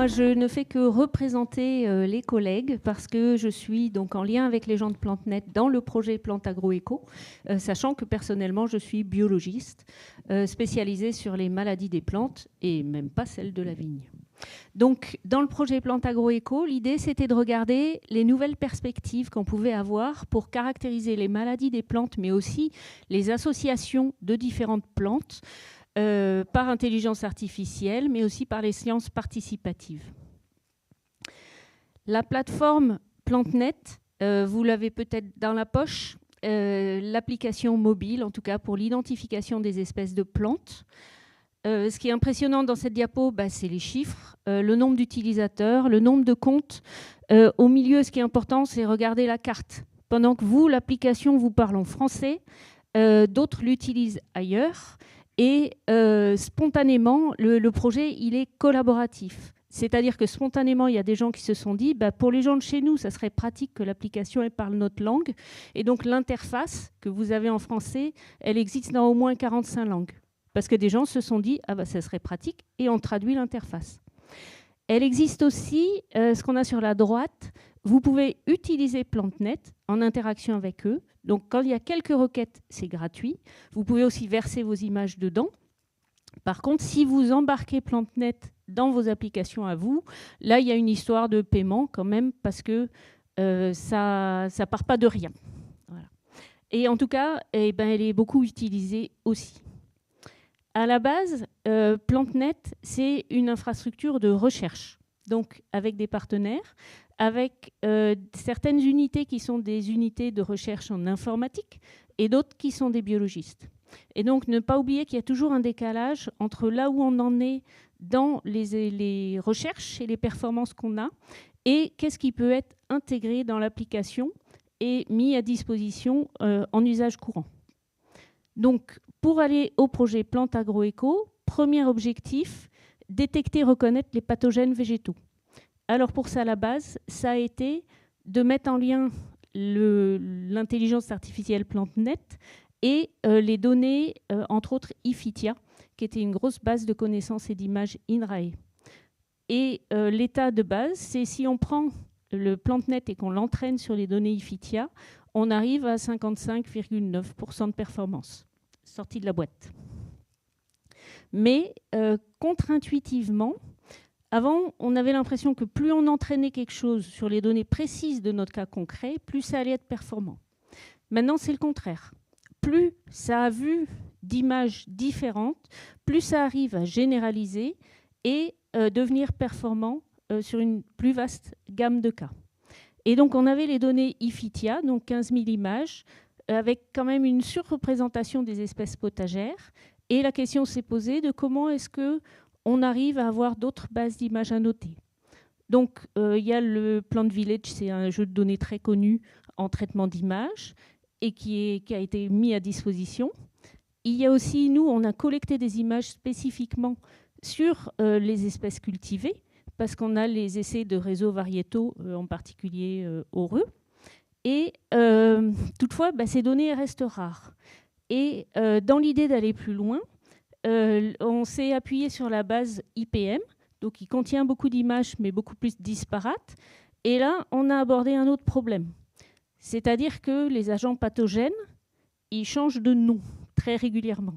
je ne fais que représenter les collègues parce que je suis donc en lien avec les gens de PlanteNet dans le projet Plantes Agroéco, sachant que personnellement, je suis biologiste spécialisée sur les maladies des plantes et même pas celles de la vigne. Donc, dans le projet Plantes Agroéco, l'idée, c'était de regarder les nouvelles perspectives qu'on pouvait avoir pour caractériser les maladies des plantes, mais aussi les associations de différentes plantes par intelligence artificielle, mais aussi par les sciences participatives. La plateforme PlanteNet, vous l'avez peut-être dans la poche, l'application mobile, en tout cas pour l'identification des espèces de plantes. Ce qui est impressionnant dans cette diapo, c'est les chiffres, le nombre d'utilisateurs, le nombre de comptes. Au milieu, ce qui est important, c'est regarder la carte. Pendant que vous, l'application vous parle en français, d'autres l'utilisent ailleurs. Et spontanément, le projet, il est collaboratif. C'est-à-dire que spontanément, il y a des gens qui se sont dit, pour les gens de chez nous, ça serait pratique que l'application elle parle notre langue. Et donc l'interface que vous avez en français, elle existe dans au moins 45 langues. Parce que des gens se sont dit, ça serait pratique, et on traduit l'interface. Elle existe aussi, ce qu'on a sur la droite, vous pouvez utiliser PlanteNet en interaction avec eux. Donc quand il y a quelques requêtes, c'est gratuit. Vous pouvez aussi verser vos images dedans. Par contre, si vous embarquez PlanteNet dans vos applications à vous, là, il y a une histoire de paiement quand même, parce que ça ne part pas de rien. Voilà. Et en tout cas, elle est beaucoup utilisée aussi. À la base, PlanteNet, c'est une infrastructure de recherche, donc avec des partenaires, avec certaines unités qui sont des unités de recherche en informatique et d'autres qui sont des biologistes. Et donc, ne pas oublier qu'il y a toujours un décalage entre là où on en est dans les recherches et les performances qu'on a et qu'est-ce qui peut être intégré dans l'application et mis à disposition en usage courant. Donc, pour aller au projet Plantes Agroéco, premier objectif, détecter et reconnaître les pathogènes végétaux. Alors pour ça, à la base, ça a été de mettre en lien l'intelligence artificielle PlanteNet et les données, entre autres Iphitia, qui était une grosse base de connaissances et d'images INRAE. Et l'état de base, c'est si on prend le PlanteNet et qu'on l'entraîne sur les données Iphitia, on arrive à 55,9% de performance, sortie de la boîte. Mais contre-intuitivement, avant, on avait l'impression que plus on entraînait quelque chose sur les données précises de notre cas concret, plus ça allait être performant. Maintenant, c'est le contraire. Plus ça a vu d'images différentes, plus ça arrive à généraliser et devenir performant sur une plus vaste gamme de cas. Et donc, on avait les données Iphitia, donc 15 000 images, avec quand même une surreprésentation des espèces potagères. Et la question s'est posée de comment est-ce qu'on arrive à avoir d'autres bases d'images à noter. Donc, il y a le Plant Village, c'est un jeu de données très connu en traitement d'images et qui a été mis à disposition. Il y a aussi, nous, on a collecté des images spécifiquement sur les espèces cultivées, parce qu'on a les essais de réseaux variétaux, en particulier heureux. Et toutefois, ces données restent rares. Et dans l'idée d'aller plus loin, on s'est appuyé sur la base IPM, donc qui contient beaucoup d'images, mais beaucoup plus disparates. Et là, on a abordé un autre problème. C'est-à-dire que les agents pathogènes, ils changent de nom très régulièrement.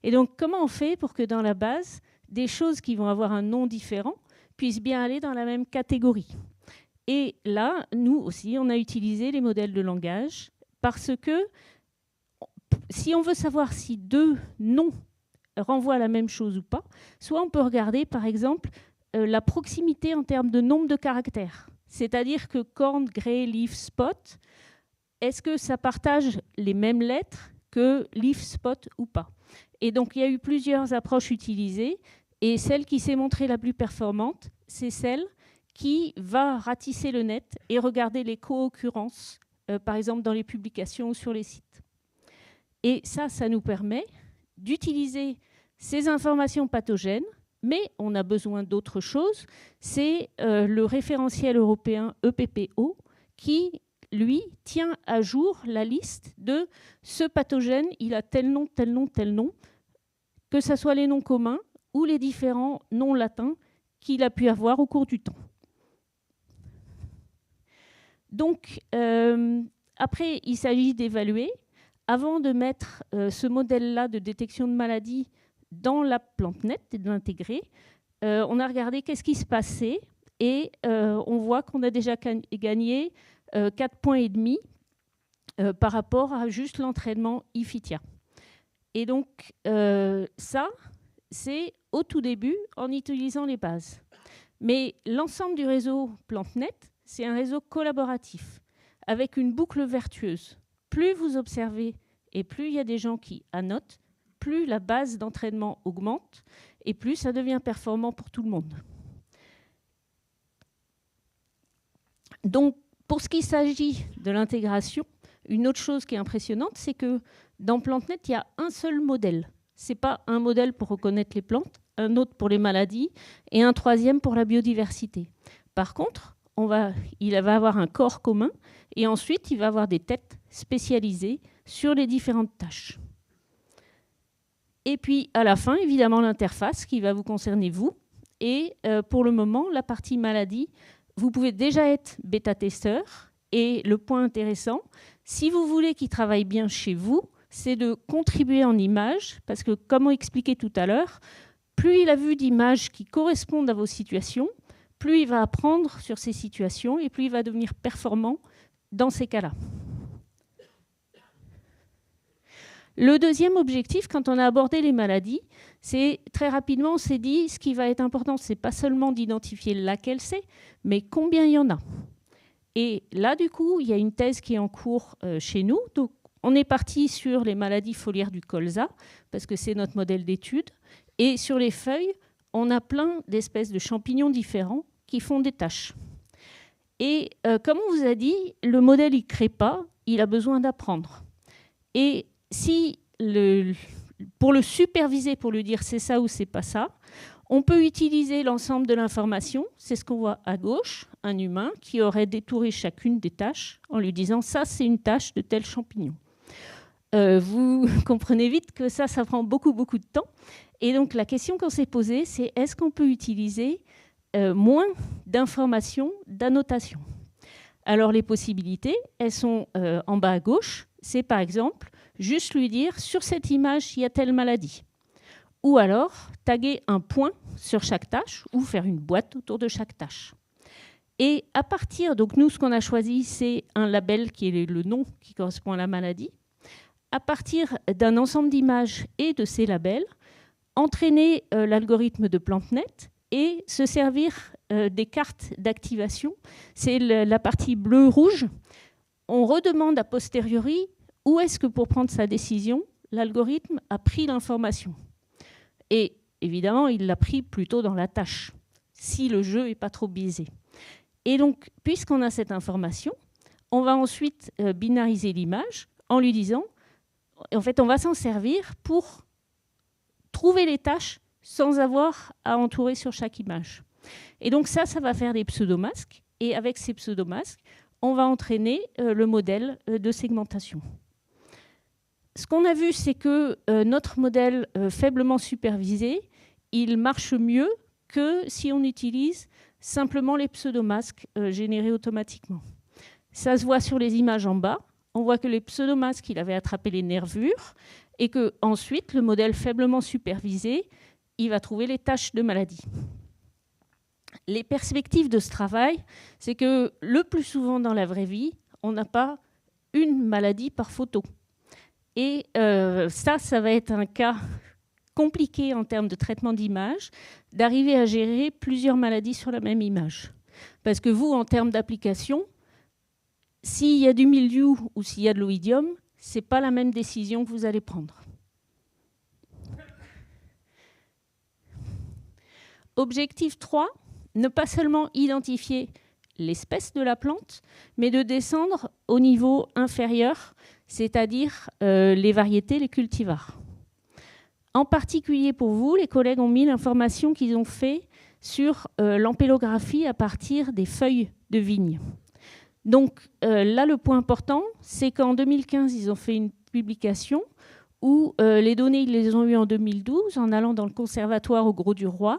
Et donc, comment on fait pour que dans la base, des choses qui vont avoir un nom différent puissent bien aller dans la même catégorie? Et là, nous aussi, on a utilisé les modèles de langage parce que si on veut savoir si deux noms renvoient à la même chose ou pas, soit on peut regarder, par exemple, la proximité en termes de nombre de caractères. C'est-à-dire que corn, grey, leaf, spot, est-ce que ça partage les mêmes lettres que leaf, spot ou pas? Et donc, il y a eu plusieurs approches utilisées. Et celle qui s'est montrée la plus performante, c'est celle qui va ratisser le net et regarder les co-occurrences, par exemple dans les publications ou sur les sites. Et ça nous permet d'utiliser ces informations pathogènes, mais on a besoin d'autre chose. C'est le référentiel européen EPPO qui, lui, tient à jour la liste de ce pathogène, il a tel nom, tel nom, tel nom, que ce soit les noms communs ou les différents noms latins qu'il a pu avoir au cours du temps. Donc, après, il s'agit d'évaluer. Avant de mettre ce modèle-là de détection de maladies dans la PlanteNet et de l'intégrer, on a regardé qu'est-ce qui se passait et on voit qu'on a déjà gagné 4,5 points par rapport à juste l'entraînement IFITIA. Et donc, ça, c'est au tout début en utilisant les bases. Mais l'ensemble du réseau PlanteNet, c'est un réseau collaboratif avec une boucle vertueuse. Plus vous observez et plus il y a des gens qui annotent, plus la base d'entraînement augmente et plus ça devient performant pour tout le monde. Donc, pour ce qui s'agit de l'intégration, une autre chose qui est impressionnante, c'est que dans PlanteNet, il y a un seul modèle. Ce n'est pas un modèle pour reconnaître les plantes, un autre pour les maladies et un troisième pour la biodiversité. Par contre, il va avoir un corps commun et ensuite, il va avoir des têtes spécialisées sur les différentes tâches. Et puis, à la fin, évidemment, l'interface qui va vous concerner, vous. Et pour le moment, la partie maladie, vous pouvez déjà être bêta-testeur. Et le point intéressant, si vous voulez qu'il travaille bien chez vous, c'est de contribuer en images, parce que, comme on expliquait tout à l'heure, plus il a vu d'images qui correspondent à vos situations, plus il va apprendre sur ces situations et plus il va devenir performant dans ces cas-là. Le deuxième objectif, quand on a abordé les maladies, c'est très rapidement, on s'est dit, ce qui va être important, c'est pas seulement d'identifier laquelle c'est, mais combien il y en a. Et là, du coup, il y a une thèse qui est en cours chez nous. Donc, on est parti sur les maladies foliaires du colza, parce que c'est notre modèle d'étude. Et sur les feuilles, on a plein d'espèces de champignons différents qui font des taches. Et comme on vous a dit, le modèle, il ne crée pas, il a besoin d'apprendre. Et si pour le superviser, pour lui dire c'est ça ou c'est pas ça, on peut utiliser l'ensemble de l'information. C'est ce qu'on voit à gauche, un humain qui aurait détouré chacune des tâches en lui disant ça c'est une tâche de tel champignon. Vous comprenez vite que ça prend beaucoup de temps. Et donc la question qu'on s'est posée, c'est est-ce qu'on peut utiliser moins d'informations, d'annotations? Alors les possibilités, elles sont en bas à gauche. C'est par exemple juste lui dire sur cette image, il y a telle maladie. Ou alors taguer un point sur chaque tâche ou faire une boîte autour de chaque tâche. Et à partir, donc nous, ce qu'on a choisi, c'est un label qui est le nom qui correspond à la maladie. À partir d'un ensemble d'images et de ces labels, entraîner l'algorithme de PlanteNet et se servir des cartes d'activation. C'est la partie bleu-rouge. On redemande a posteriori où est-ce que pour prendre sa décision, l'algorithme a pris l'information. Et évidemment, il l'a pris plutôt dans la tâche, si le jeu n'est pas trop biaisé. Et donc, puisqu'on a cette information, on va ensuite binariser l'image en lui disant, en fait, on va s'en servir pour trouver les tâches sans avoir à entourer sur chaque image. Et donc ça va faire des pseudomasques. Et avec ces pseudomasques, on va entraîner le modèle de segmentation. Ce qu'on a vu, c'est que notre modèle faiblement supervisé, il marche mieux que si on utilise simplement les pseudomasques générés automatiquement. Ça se voit sur les images en bas. On voit que les pseudomasques, il avait attrapé les nervures et qu'ensuite, le modèle faiblement supervisé, il va trouver les tâches de maladie. Les perspectives de ce travail, c'est que le plus souvent dans la vraie vie, on n'a pas une maladie par photo. Et ça va être un cas compliqué en termes de traitement d'image, d'arriver à gérer plusieurs maladies sur la même image. Parce que vous, en termes d'application, s'il y a du mildiou ou s'il y a de l'oïdium, ce n'est pas la même décision que vous allez prendre. Objectif 3, ne pas seulement identifier l'espèce de la plante, mais de descendre au niveau inférieur, c'est-à-dire les variétés, les cultivars. En particulier pour vous, les collègues ont mis l'information qu'ils ont fait sur l'ampélographie à partir des feuilles de vigne. Donc là, le point important, c'est qu'en 2015, ils ont fait une publication où les données, ils les ont eues en 2012 en allant dans le conservatoire au Grau du Roi.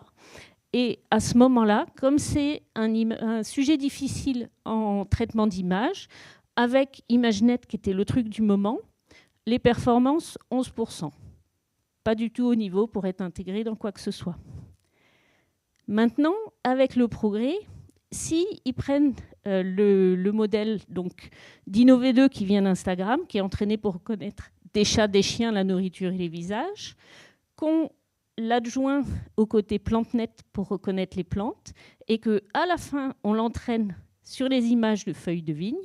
Et à ce moment-là, comme c'est un sujet difficile en traitement d'image, avec ImageNet qui était le truc du moment, les performances 11%. Pas du tout au niveau pour être intégré dans quoi que ce soit. Maintenant, avec le progrès, s'ils prennent le modèle d'Innover2 qui vient d'Instagram, qui est entraîné pour reconnaître des chats, des chiens, la nourriture et les visages, qu'on l'adjoint au côté PlanteNet pour reconnaître les plantes, et qu'à la fin, on l'entraîne sur les images de feuilles de vigne,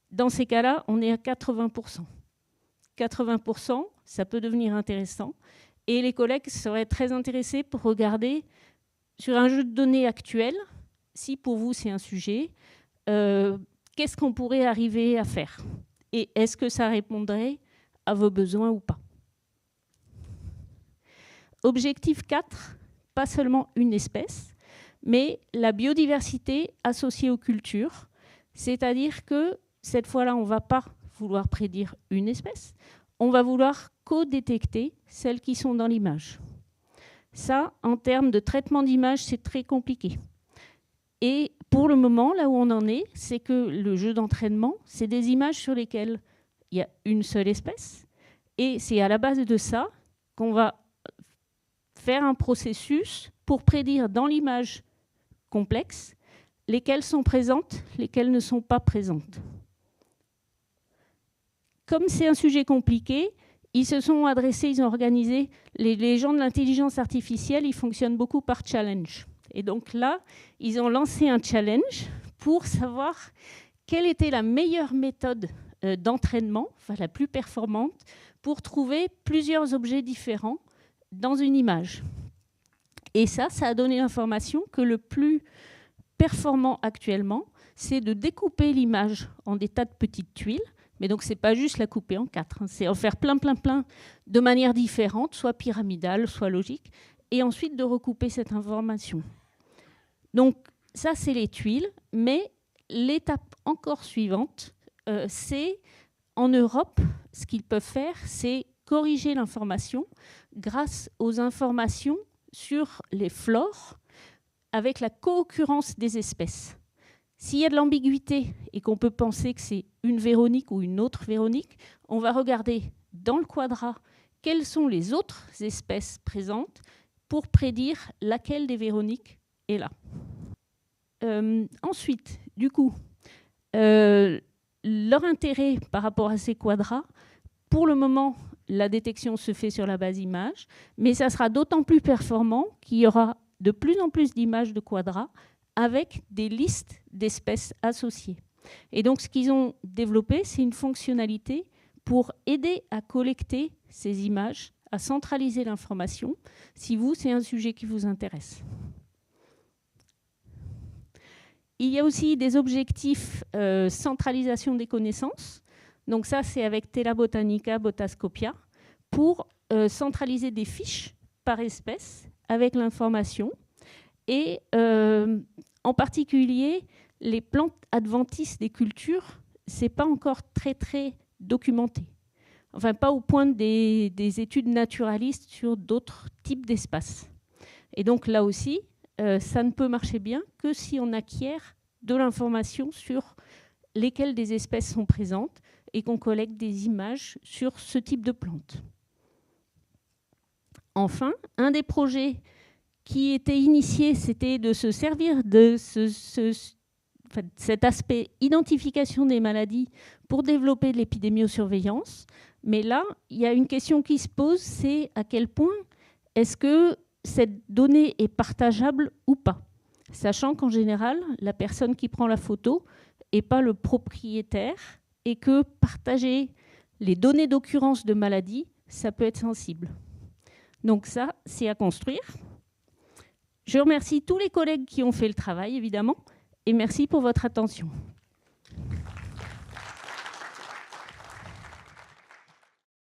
dans ces cas-là, on est à 80%. 80%, ça peut devenir intéressant. Et les collègues seraient très intéressés pour regarder sur un jeu de données actuel, si pour vous c'est un sujet, qu'est-ce qu'on pourrait arriver à faire? Et est-ce que ça répondrait à vos besoins ou pas? Objectif 4, pas seulement une espèce, mais la biodiversité associée aux cultures. C'est-à-dire que cette fois-là, on ne va pas vouloir prédire une espèce, on va vouloir co-détecter celles qui sont dans l'image. Ça, en termes de traitement d'image, c'est très compliqué. Et pour le moment, là où on en est, c'est que le jeu d'entraînement, c'est des images sur lesquelles il y a une seule espèce. Et c'est à la base de ça qu'on va faire un processus pour prédire dans l'image complexe lesquelles sont présentes, lesquelles ne sont pas présentes. Comme c'est un sujet compliqué, ils se sont adressés, ils ont organisé, les gens de l'intelligence artificielle, ils fonctionnent beaucoup par challenge. Et donc là, ils ont lancé un challenge pour savoir quelle était la meilleure méthode d'entraînement, enfin la plus performante, pour trouver plusieurs objets différents dans une image. Et ça a donné l'information que le plus performant actuellement, c'est de découper l'image en des tas de petites tuiles. Mais donc, ce n'est pas juste la couper en 4, c'est en faire plein de manières différentes, soit pyramidales, soit logiques, et ensuite de recouper cette information. Donc, ça, c'est les tuiles, mais l'étape encore suivante, c'est en Europe, ce qu'ils peuvent faire, c'est corriger l'information grâce aux informations sur les flores avec la co-occurrence des espèces. S'il y a de l'ambiguïté et qu'on peut penser que c'est une Véronique ou une autre Véronique, on va regarder dans le quadrat quelles sont les autres espèces présentes pour prédire laquelle des Véroniques est là. Ensuite, du coup, leur intérêt par rapport à ces quadrats, pour le moment, la détection se fait sur la base image, mais ça sera d'autant plus performant qu'il y aura de plus en plus d'images de quadrats avec des listes d'espèces associées. Et donc, ce qu'ils ont développé, c'est une fonctionnalité pour aider à collecter ces images, à centraliser l'information, si vous, c'est un sujet qui vous intéresse. Il y a aussi des objectifs centralisation des connaissances. Donc ça, c'est avec Tela Botanica, Botascopia, pour centraliser des fiches par espèce avec l'information. Et en particulier, les plantes adventices des cultures, ce n'est pas encore très documenté. Enfin, pas au point des études naturalistes sur d'autres types d'espaces. Et donc là aussi, ça ne peut marcher bien que si on acquiert de l'information sur lesquelles des espèces sont présentes et qu'on collecte des images sur ce type de plantes. Enfin, un des projets qui était initié, c'était de se servir de cet aspect identification des maladies pour développer de l'épidémiosurveillance. Mais là, il y a une question qui se pose, c'est à quel point est-ce que cette donnée est partageable ou pas, sachant qu'en général, la personne qui prend la photo n'est pas le propriétaire et que partager les données d'occurrence de maladies, ça peut être sensible. Donc ça, c'est à construire. Je remercie tous les collègues qui ont fait le travail, évidemment, et merci pour votre attention.